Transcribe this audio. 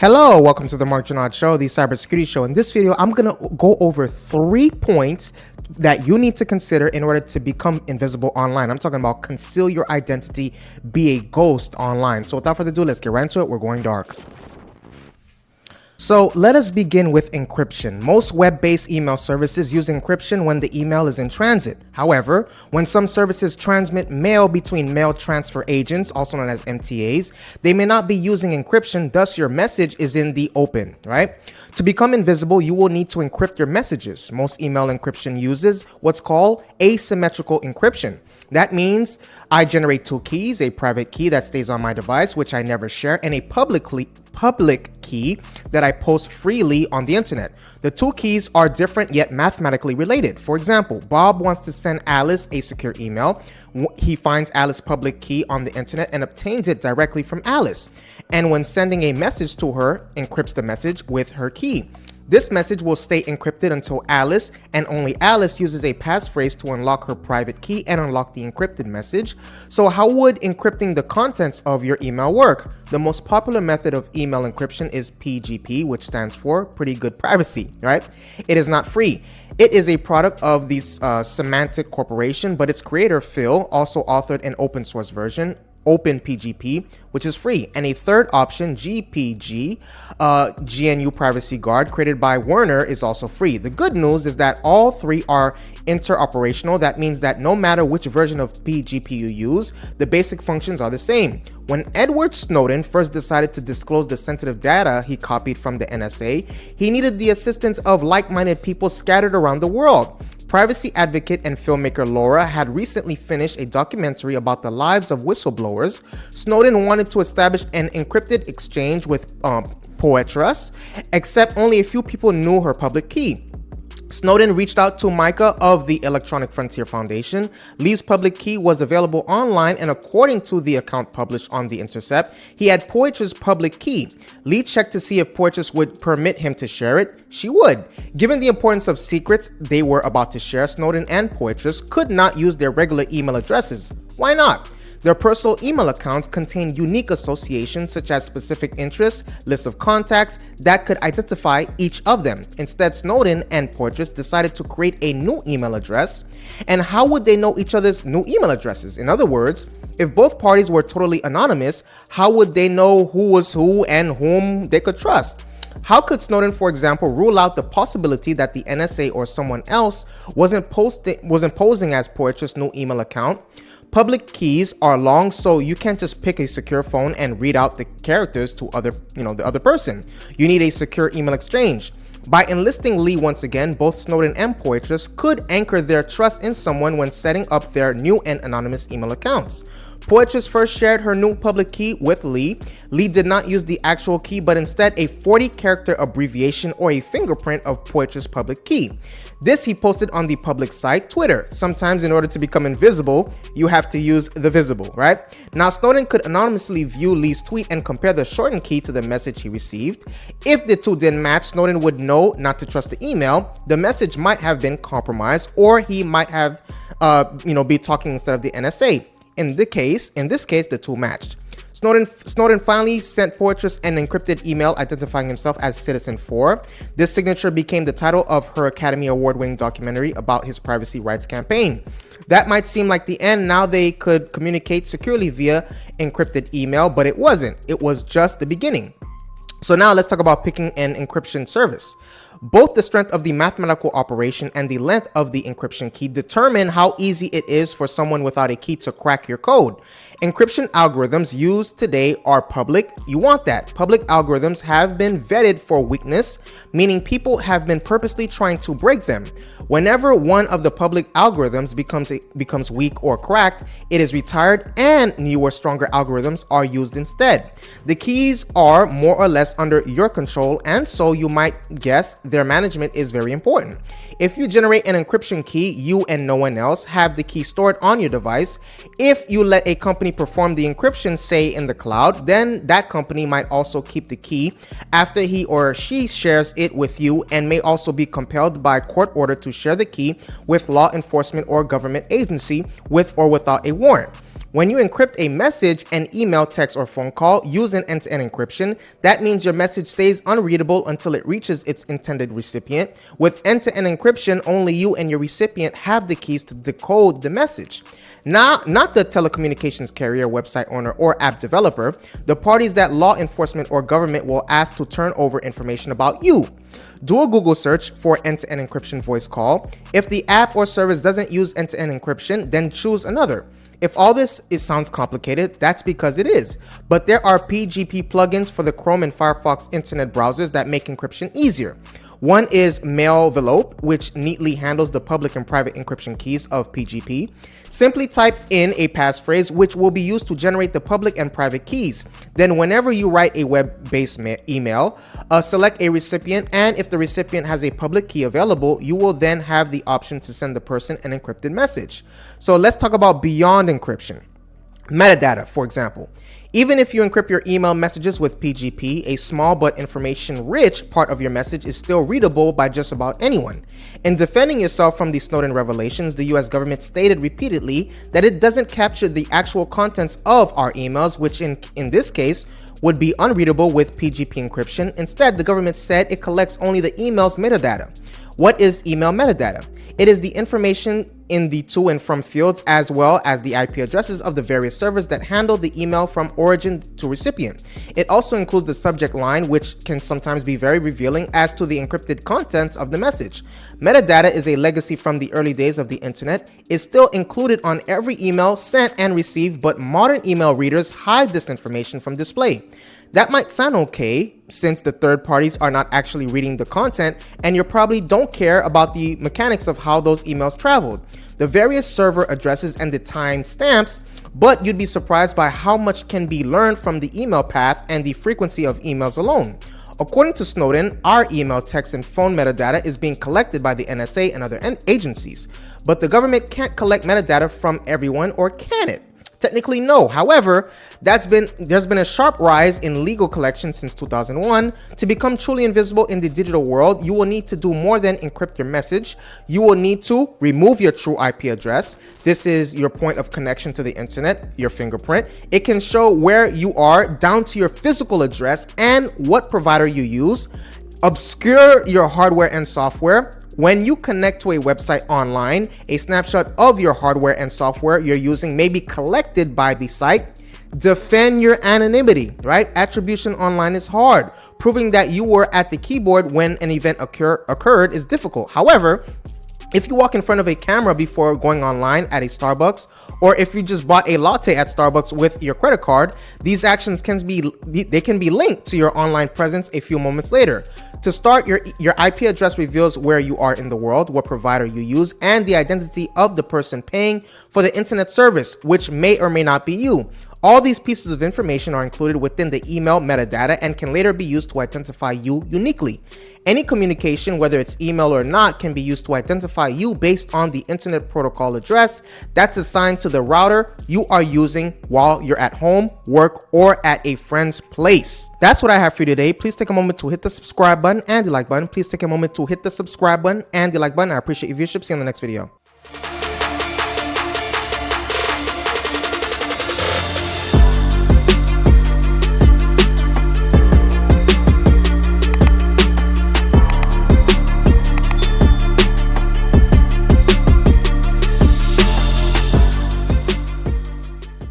Hello, welcome to the Mark Janard Show, the cybersecurity show. In this video, I'm going to go over 3 points that you need to consider in order to become invisible online. I'm talking about conceal your identity, be a ghost online. So without further ado, let's get right into it. We're going dark. So let us begin with encryption. Most web-based email services use encryption when the email is in transit. However, when some services transmit mail between mail transfer agents, also known as MTAs, they may not be using encryption, thus your message is in the open, right? To become invisible, you will need to encrypt your messages. Most email encryption uses what's called asymmetrical encryption. That means I generate 2 keys, a private key that stays on my device, which I never share, and a public key that I post freely on the internet. The 2 keys are different yet mathematically related. For example, Bob wants to send Alice a secure email. He finds Alice's public key on the internet and obtains it directly from Alice. And when sending a message to her, encrypts the message with her key. This message will stay encrypted until Alice and only Alice uses a passphrase to unlock her private key and unlock the encrypted message. So how would encrypting the contents of your email work? The most popular method of email encryption is PGP, which stands for Pretty Good Privacy, right? It is not free. It is a product of the Symantec Corporation, but its creator, Phil, also authored an open source version, OpenPGP, which is free, and a third option, GPG, GNU Privacy Guard, created by Werner, is also free. The good news is that all 3 are interoperational. That means that no matter which version of PGP you use, the basic functions are the same. When Edward Snowden first decided to disclose the sensitive data he copied from the NSA, he needed the assistance of like-minded people scattered around the world. Privacy advocate and filmmaker Laura had recently finished a documentary about the lives of whistleblowers. Snowden wanted to establish an encrypted exchange with Poitras, except only a few people knew her public key. Snowden reached out to Micah of the Electronic Frontier Foundation. Lee's public key was available online, and according to the account published on The Intercept, he had Poitras' public key. Lee checked to see if Poitras would permit him to share it. She would. Given the importance of secrets they were about to share, Snowden and Poitras could not use their regular email addresses. Why not? Their personal email accounts contain unique associations such as specific interests, lists of contacts that could identify each of them. Instead, Snowden and Poitras decided to create a new email address. And how would they know each other's new email addresses? In other words, if both parties were totally anonymous, how would they know who was who and whom they could trust? How could Snowden, for example, rule out the possibility that the NSA or someone else wasn't posing as Poitras' new email account? Public keys are long, so you can't just pick a secure phone and read out the characters to the other person. You need a secure email exchange. By enlisting Lee once again, both Snowden and Poitras could anchor their trust in someone when setting up their new and anonymous email accounts. Poitras first shared her new public key with Lee. Lee did not use the actual key, but instead a 40-character abbreviation or a fingerprint of Poitras' public key. This he posted on the public site, Twitter. Sometimes in order to become invisible, you have to use the visible, right? Now, Snowden could anonymously view Lee's tweet and compare the shortened key to the message he received. If the two didn't match, Snowden would know not to trust the email. The message might have been compromised, or he might have, be talking instead of the NSA. In this case, the two matched. Snowden finally sent Poitras an encrypted email identifying himself as Citizen 4. This signature became the title of her Academy Award-winning documentary about his privacy rights campaign. That might seem like the end. Now they could communicate securely via encrypted email, but it wasn't. It was just the beginning. So now let's talk about picking an encryption service. Both the strength of the mathematical operation and the length of the encryption key determine how easy it is for someone without a key to crack your code. Encryption algorithms used today are public. You want that. Public algorithms have been vetted for weakness, meaning people have been purposely trying to break them. Whenever one of the public algorithms becomes weak or cracked, it is retired and newer, stronger algorithms are used instead. The keys are more or less under your control, and so you might guess their management is very important. If you generate an encryption key, you and no one else have the key stored on your device. If you let a company perform the encryption, say in the cloud, then that company might also keep the key after he or she shares it with you, and may also be compelled by court order to share the key with law enforcement or government agency with or without a warrant. When you encrypt a message, an email, text, or phone call using end-to-end encryption, that means your message stays unreadable until it reaches its intended recipient. With end-to-end encryption, only you and your recipient have the keys to decode the message. Now, not the telecommunications carrier, website owner, or app developer, the parties that law enforcement or government will ask to turn over information about you. Do a Google search for end-to-end encryption voice call. If the app or service doesn't use end-to-end encryption, then choose another. If all this sounds complicated, that's because it is. But there are PGP plugins for the Chrome and Firefox internet browsers that make encryption easier. One is Mailvelope, which neatly handles the public and private encryption keys of PGP. Simply type in a passphrase which will be used to generate the public and private keys. Then whenever you write a web-based email, select a recipient, and if the recipient has a public key available, you will then have the option to send the person an encrypted message. So let's talk about beyond encryption. Metadata, for example. Even if you encrypt your email messages with PGP, a small but information-rich part of your message is still readable by just about anyone. In defending yourself from the Snowden revelations, the US government stated repeatedly that it doesn't capture the actual contents of our emails, which in this case would be unreadable with PGP encryption. Instead, the government said it collects only the email's metadata. What is email metadata? It is the information in the to and from fields, as well as the IP addresses of the various servers that handle the email from origin to recipient. It also includes the subject line, which can sometimes be very revealing as to the encrypted contents of the message. Metadata is a legacy from the early days of the internet. It's still included on every email sent and received, but modern email readers hide this information from display. That might sound okay, since the third parties are not actually reading the content, and you probably don't care about the mechanics of how those emails traveled, the various server addresses and the timestamps, but you'd be surprised by how much can be learned from the email path and the frequency of emails alone. According to Snowden, our email, text, and phone metadata is being collected by the NSA and other agencies, but the government can't collect metadata from everyone, or can it? Technically, no. However, there's been a sharp rise in legal collection since 2001. To become truly invisible in the digital world, you will need to do more than encrypt your message. You will need to remove your true IP address. This is your point of connection to the internet, your fingerprint. It can show where you are down to your physical address and what provider you use. Obscure your hardware and software. When you connect to a website online, a snapshot of your hardware and software you're using may be collected by the site. Defend your anonymity, right? Attribution online is hard. Proving that you were at the keyboard when an event occurred is difficult. However, if you walk in front of a camera before going online at a Starbucks, or if you just bought a latte at Starbucks with your credit card, these actions can be linked to your online presence a few moments later. To start, your IP address reveals where you are in the world, what provider you use, and the identity of the person paying for the internet service, which may or may not be you. All these pieces of information are included within the email metadata and can later be used to identify you uniquely. Any communication, whether it's email or not, can be used to identify you based on the internet protocol address that's assigned to the router you are using while you're at home, work, or at a friend's place. That's what I have for you today. Please take a moment to hit the subscribe button and the like button. Please take a moment to hit the subscribe button and the like button. I appreciate your viewership. See you in the next video.